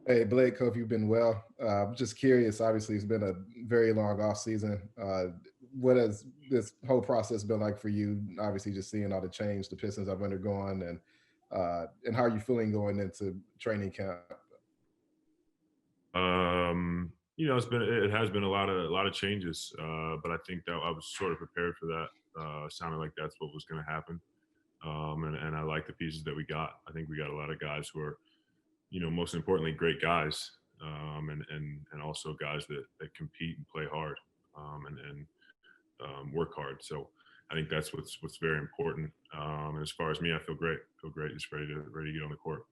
Hey, Blake, hope you've been well. I'm just curious. Obviously, it's been a very long off season. What has this whole process been like for you? Obviously, just seeing all the change the Pistons have undergone, and how are you feeling going into training camp? It has been a lot of changes, but I think that I was sort of prepared for that. Sounded like that's what was going to happen, and I like the pieces that we got. I think we got a lot of guys who are, most importantly, great guys, and also guys that compete and play hard, and work hard. So I think that's what's very important. And as far as me, I feel great. Feel great, just ready to get on the court.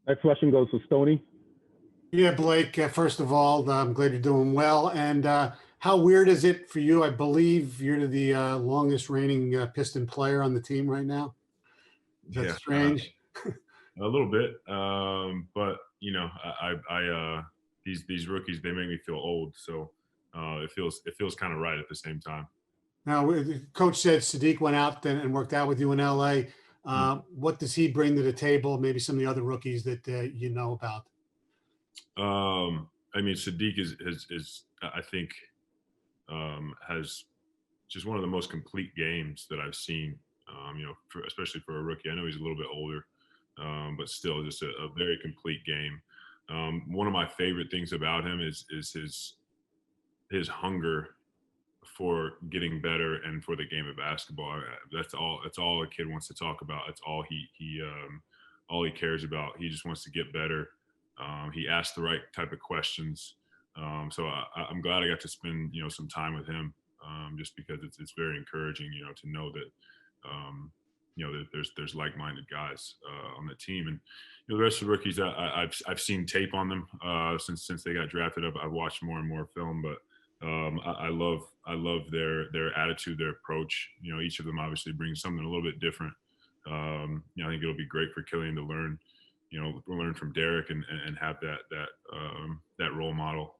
Next question goes to Stoney. Yeah, Blake, first of all, I'm glad you're doing well. And how weird is it for you? I believe you're the longest reigning Piston player on the team right now. Is that Yeah, strange? a little bit, but these rookies, they make me feel old, so it feels kind of right at the same time. Now, Coach said Saddiq went out and worked out with you in LA. What does he bring to the table? Maybe some of the other rookies that you know about. I mean, Sadiq is I think has just one of the most complete games that I've seen. Especially for a rookie. I know he's a little bit older, but still, just a very complete game. One of my favorite things about him is his hunger for getting better and for the game of basketball. That's all a kid wants to talk about. That's all he cares about. He just wants to get better. He asks the right type of questions. So I'm glad I got to spend some time with him, just because it's very encouraging to know that that there's like-minded guys on the team. And the rest of the rookies, I've seen tape on them since they got drafted. I've watched more and more film, but I love their attitude, their approach. Each of them obviously brings something a little bit different. I think it'll be great for Killian to learn from Derek and have that role model.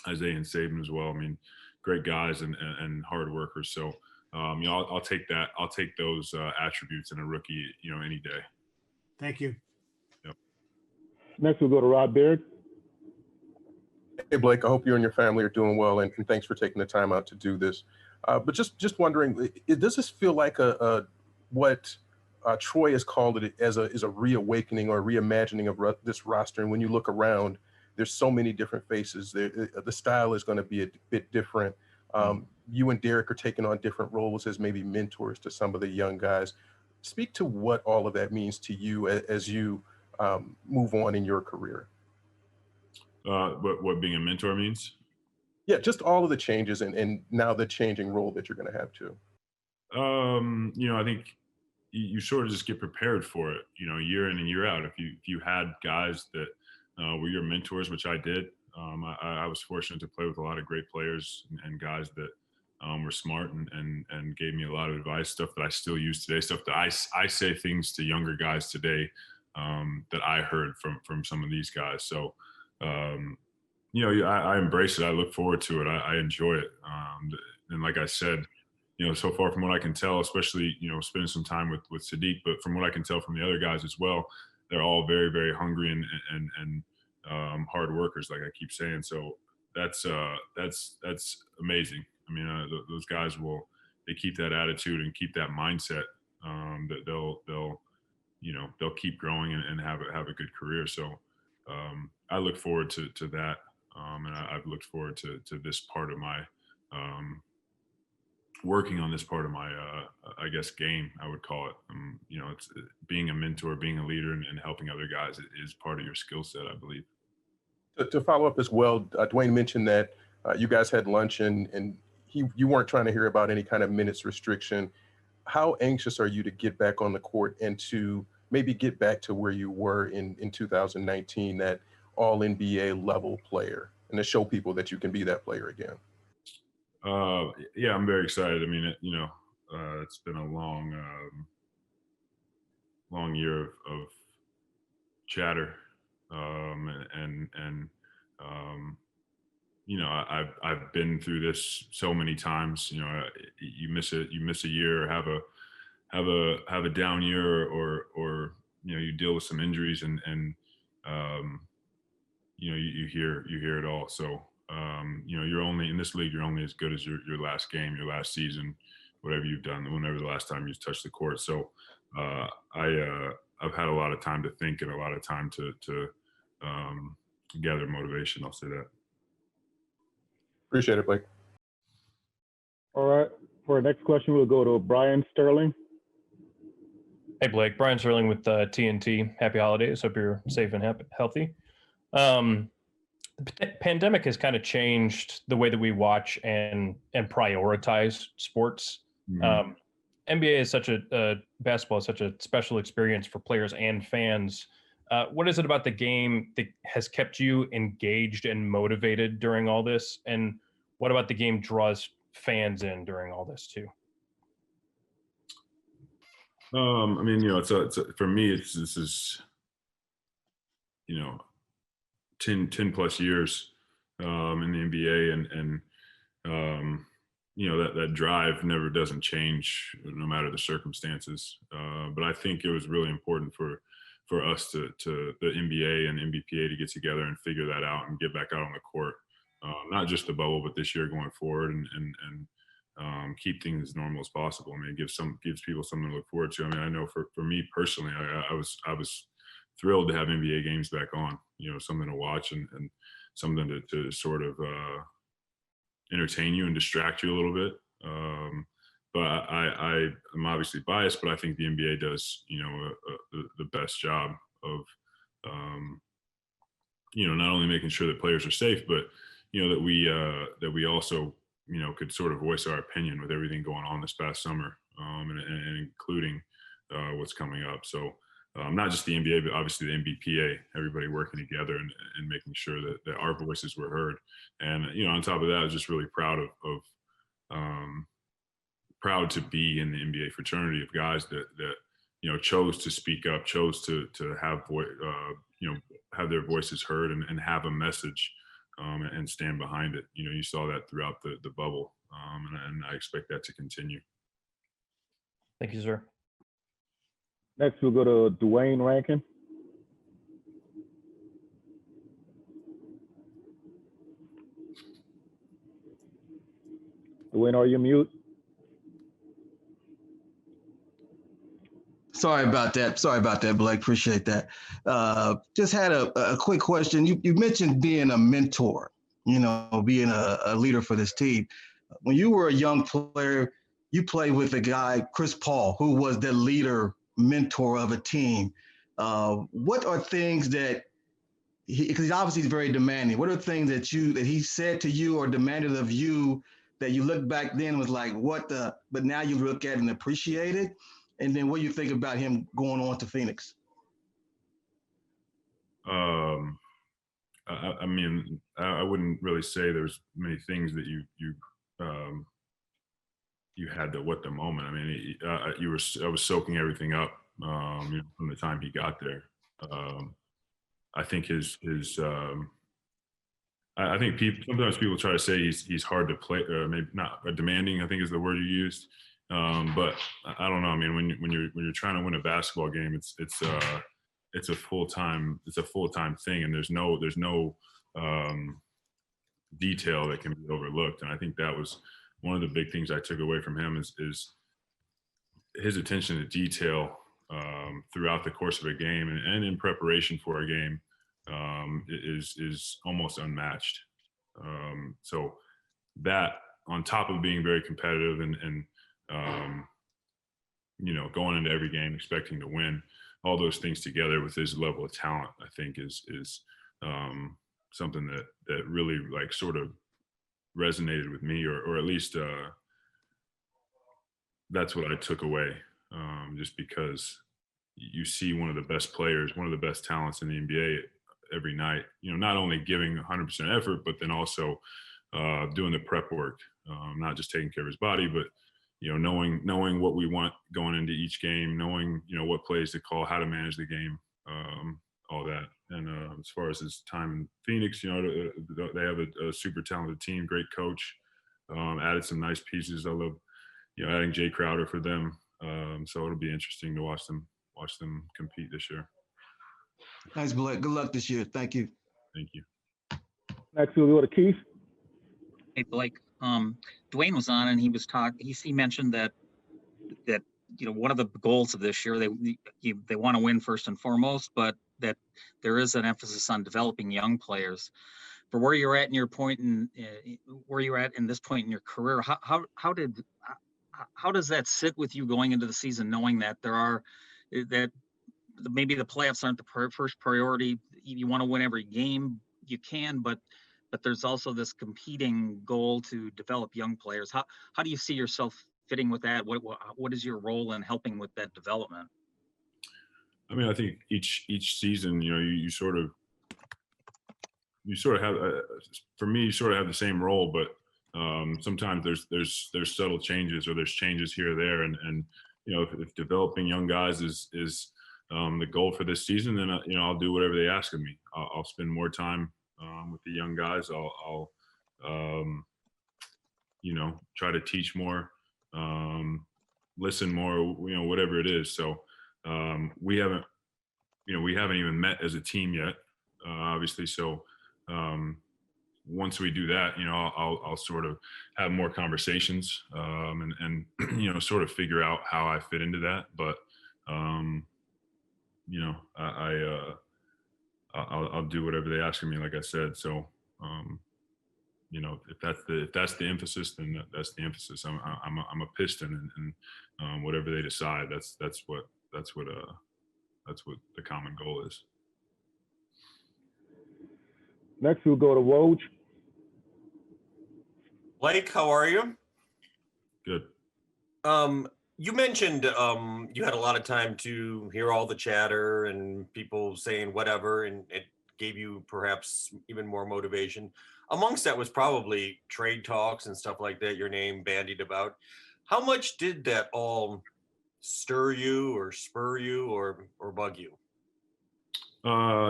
Isaiah and Saban as well. I mean, great guys and hard workers. So I'll take that. I'll take those attributes in a rookie any day. Thank you. Yep. Next, we'll go to Rob Beard. Hey, Blake, I hope you and your family are doing well, and thanks for taking the time out to do this. But just wondering, does this feel like what Troy has called it as a reawakening or reimagining of this roster? And when you look around, there's so many different faces. The style is going to be a bit different. You and Derek are taking on different roles as maybe mentors to some of the young guys. Speak to what all of that means to you as you move on in your career. What being a mentor means? Yeah, just all of the changes and now the changing role that you're going to have too. I think you sort of just get prepared for it, year in and year out. If you had guys that were your mentors, which I did, I was fortunate to play with a lot of great players and guys that were smart and gave me a lot of advice, stuff that I still use today, stuff that I say things to younger guys today that I heard from some of these guys. So, I embrace it. I look forward to it. I enjoy it. And like I said, so far from what I can tell, especially, spending some time with Saddiq, but from what I can tell from the other guys as well, they're all very, very hungry and hard workers, like I keep saying. So that's amazing. I mean, those guys they keep that attitude and keep that mindset, that they'll keep growing and have a good career. So I look forward to that. And I've looked forward to this part of my, working on this part of my, I guess, game, I would call it. It's being a mentor, being a leader, and helping other guys is part of your skill set, I believe. To follow up as well, Dwayne mentioned that you guys had lunch and you weren't trying to hear about any kind of minutes restriction. How anxious are you to get back on the court and to maybe get back to where you were in 2019, that all-NBA level player, and to show people that you can be that player again? Yeah, I'm very excited. I mean, it's been a long year of chatter, I've been through this so many times. You miss a year, or have a down year, or you deal with some injuries and you hear it all. So you're only in this league. You're only as good as your last game, your last season, whatever you've done, whenever the last time you touched the court. So I've had a lot of time to think and a lot of time to gather motivation. I'll say that. Appreciate it, Blake. All right. For our next question, we'll go to Brian Sterling. Hey, Blake. Brian Sterling with TNT. Happy holidays. Hope you're safe and healthy. The pandemic has kind of changed the way that we watch and prioritize sports. Mm-hmm. NBA is such basketball is such a special experience for players and fans. What is it about the game that has kept you engaged and motivated during all this? And what about the game draws fans in during all this too? I mean, it's for me, this is 10 plus years in the NBA, and that drive never doesn't change no matter the circumstances. But I think it was really important for us to the NBA and NBPA to get together and figure that out and get back out on the court, not just the bubble, but this year going forward, and keep things as normal as possible. I mean, it gives people something to look forward to. I mean, I know for me personally, I was thrilled to have NBA games back on. Something to watch and something to sort of entertain you and distract you a little bit. But I'm obviously biased, but I think the NBA does, the best job of, not only making sure that players are safe, but, that we also, could sort of voice our opinion with everything going on this past summer, and including what's coming up. So not just the NBA, but obviously the NBPA, everybody working together and making sure that our voices were heard. And, on top of that, I was just really proud proud to be in the NBA fraternity of guys that chose to speak up, chose to have have their voices heard and have a message, and stand behind it. You saw that throughout the bubble, and I expect that to continue. Thank you, sir. Next, we'll go to Dwayne Rankin. Dwayne, are you mute? Sorry about that, Blake. Appreciate that. Just had a quick question. You mentioned being a mentor, being a leader for this team. When you were a young player, you played with a guy, Chris Paul, who was the leader, mentor of a team. What are things that because obviously he's very demanding. What are things that he said to you or demanded of you that you look back then was like, but now you look at it and appreciate it? And then what do you think about him going on to Phoenix? I mean, I wouldn't really say there's many things that you had at the moment. I mean, I was soaking everything up from the time he got there. I think I think sometimes people try to say he's hard to play, maybe not demanding, I think is the word you used. But I don't know. I mean, when you're trying to win a basketball game, it's a full-time thing, and there's no detail that can be overlooked. And I think that was one of the big things I took away from him is his attention to detail throughout the course of a game and in preparation for a game is almost unmatched. So that, on top of being very competitive and going into every game expecting to win, all those things together with his level of talent, I think is something that really like sort of resonated with me, or at least that's what I took away, just because you see one of the best players, one of the best talents in the NBA every night, not only giving 100% effort, but then also doing the prep work, not just taking care of his body, but knowing what we want going into each game, knowing what plays to call, how to manage the game, all that. And as far as his time in Phoenix, they have a super talented team, great coach, added some nice pieces. I love adding Jay Crowder for them. So it'll be interesting to watch them compete this year. Thanks, Blake. Good luck this year. Thank you. Thank you. Next, we'll go to Keith. Hey, Blake. Dwayne was on, and he mentioned that one of the goals of this year, they want to win first and foremost, but that there is an emphasis on developing young players. For where you're at in your point in where you're at in this point in your career, how does that sit with you going into the season, knowing that that maybe the playoffs aren't the first priority? You want to win every game you can, but there's also this competing goal to develop young players. How do you see yourself fitting with that? What is your role in helping with that development? I mean, I think each season, you sort of have, for me, you sort of have the same role, but sometimes there's subtle changes, or there's changes here or there, and if developing young guys is the goal for this season, then I'll do whatever they ask of me. I'll spend more time with the young guys. I'll try to teach more, listen more, whatever it is. So we haven't even met as a team yet, obviously. So once we do that, I'll sort of have more conversations and sort of figure out how I fit into that. But I'll do whatever they ask of me, like I said. So if that's the emphasis, then that's the emphasis. I'm a Piston, and whatever they decide, that's what the common goal is. Next, we'll go to Woj. Blake, how are you? Good. You mentioned you had a lot of time to hear all the chatter and people saying whatever, and it gave you perhaps even more motivation. Amongst that was probably trade talks and stuff like that, your name bandied about. How much did that all stir you or spur you or bug you?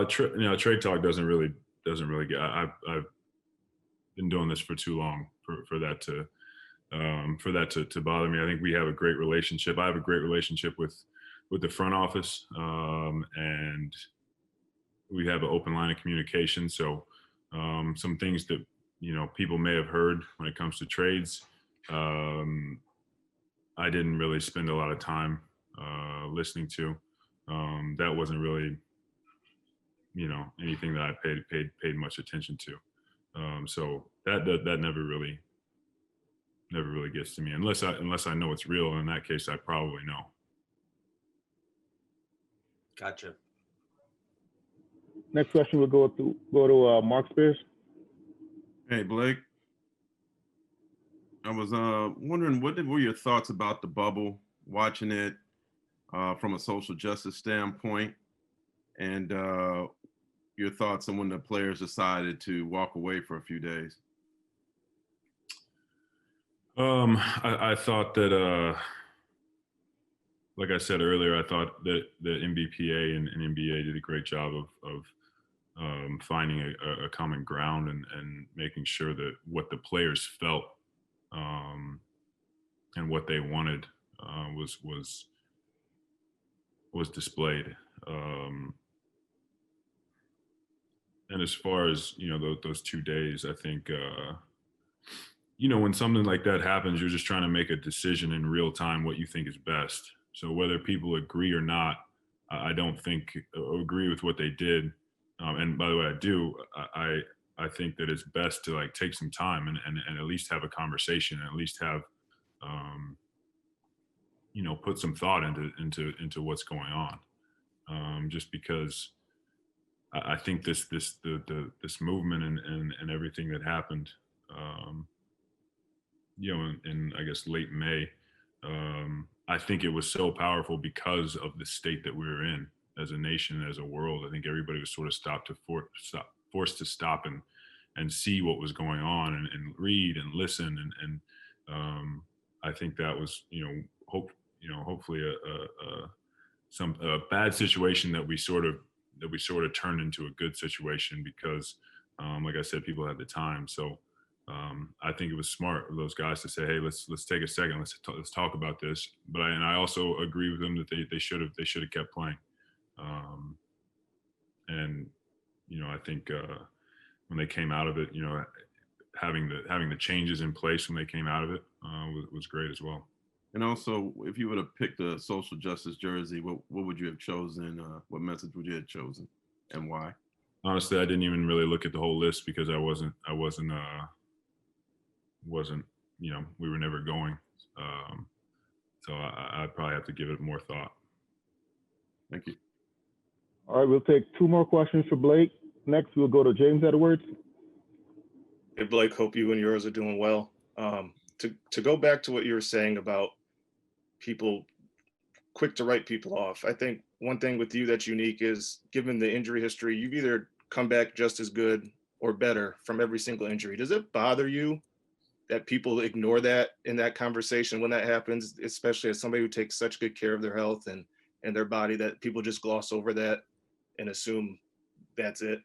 Trade talk doesn't really get. I've been doing this for too long for that to bother me. I think we have a great relationship. I have a great relationship with the front office, and we have an open line of communication. So some things that people may have heard when it comes to trades, I didn't really spend a lot of time listening to. That wasn't really anything that I paid much attention to. So that never really gets to me unless I know it's real. And in that case, I probably know. Gotcha. Next question will go to Mark Spears. Hey, Blake. I was wondering, what were your thoughts about the bubble, watching it from a social justice standpoint, and your thoughts on when the players decided to walk away for a few days? I thought that, like I said earlier, I thought that the NBPA and NBA did a great job of finding a common ground and making sure that what the players felt and what they wanted was displayed. And as far as those 2 days, I think when something like that happens, you're just trying to make a decision in real time what you think is best. So whether people agree or not, I don't think agree with what they did. And by the way, I do. I think that it's best to take some time and at least have a conversation, and at least have put some thought into what's going on. Just because I think this movement and everything that happened, in I guess late May, I think it was so powerful because of the state that we were in as a nation, as a world. I think everybody was sort of forced to stop and see what was going on and read and listen and I think that was hopefully a bad situation that we sort of turned into a good situation because like I said, people had the time. So I think it was smart of those guys to say, hey, let's take a second, let's talk about this. But I also agree with them that they should have kept playing. I think when they came out of it, having the changes in place when they came out of it was great as well. And also, if you would have picked a social justice jersey, what would you have chosen? What message would you have chosen, and why? Honestly, I didn't even really look at the whole list because I wasn't. We were never going. So I'd probably have to give it more thought. Thank you. All right, we'll take 2 more questions for Blake. Next, we'll go to James Edwards. Hey, Blake, hope you and yours are doing well. To go back to what you were saying about people quick to write people off, I think one thing with you that's unique is, given the injury history, you've either come back just as good or better from every single injury. Does it bother you that people ignore that in that conversation when that happens, especially as somebody who takes such good care of their health and their body, that people just gloss over that and assume that's it?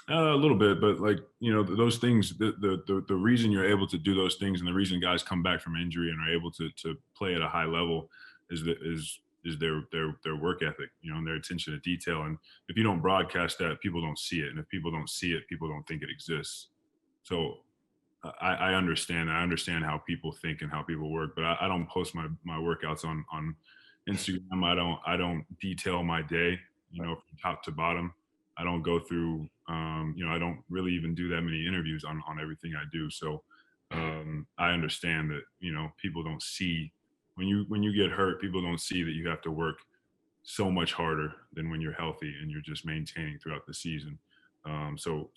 A little bit, but those things, the reason you're able to do those things and the reason guys come back from injury and are able to play at a high level is their work ethic, and their attention to detail. And if you don't broadcast that, people don't see it. And if people don't see it, people don't think it exists. So I understand. I understand how people think and how people work, but I don't post my workouts on Instagram. I don't detail my day, from top to bottom. I don't go through, I don't really even do that many interviews on everything I do. So I understand that, people don't see when you get hurt, people don't see that you have to work so much harder than when you're healthy and you're just maintaining throughout the season. So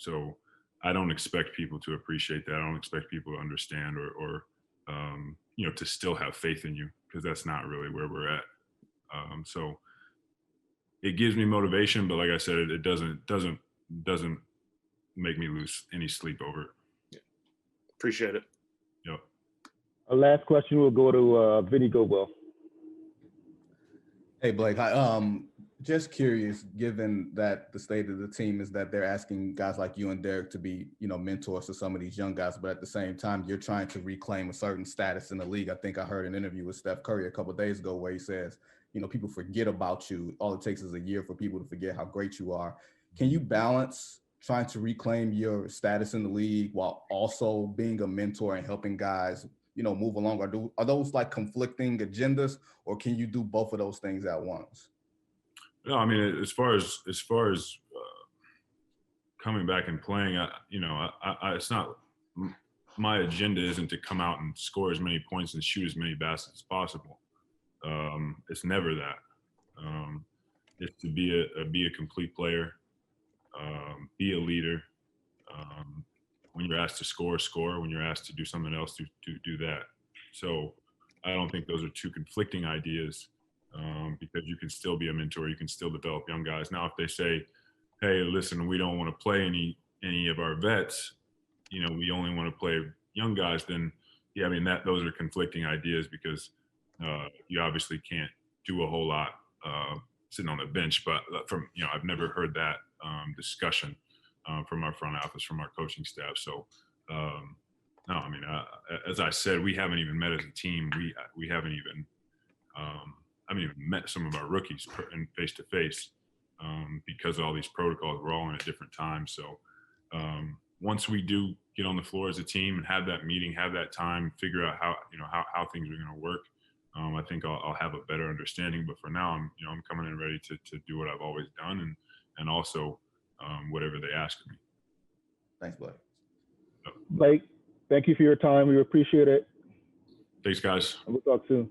I don't expect people to appreciate that. I don't expect people to understand or to still have faith in you, because that's not really where we're at. So it gives me motivation, but like I said, it doesn't make me lose any sleep over it. Yeah. Appreciate it. Yep. Our last question will go to Vinny Goodwill. Hey, Blake. Just curious, given that the state of the team is that they're asking guys like you and Derek to be, mentors to some of these young guys, but at the same time, you're trying to reclaim a certain status in the league. I think I heard an interview with Steph Curry a couple of days ago where he says, people forget about you. All it takes is a year for people to forget how great you are. Can you balance trying to reclaim your status in the league while also being a mentor and helping guys, move along? Are those like conflicting agendas, or can you do both of those things at once? No, I mean, as far as coming back and playing, it's not, my agenda isn't to come out and score as many points and shoot as many baskets as possible. It's never that. It's to be a complete player, be a leader. When you're asked to score. When you're asked to do something else, to do that. So I don't think those are two conflicting ideas, because you can still be a mentor. You can still develop young guys. Now, if they say, hey, listen, we don't want to play any of our vets, we only want to play young guys, then yeah, I mean, those are conflicting ideas, because you obviously can't do a whole lot sitting on the bench. But I've never heard that discussion from our front office, from our coaching staff. So no, I mean, as I said, we haven't even met as a team. We haven't even met some of our rookies in face to face because of all these protocols. We're all in at different times. So once we do get on the floor as a team and have that meeting, have that time, figure out how things are going to work, I think I'll have a better understanding. But for now, I'm coming in ready to do what I've always done, and also whatever they ask of me. Thanks, Blake. Blake, thank you for your time. We appreciate it. Thanks, guys. And we'll talk soon.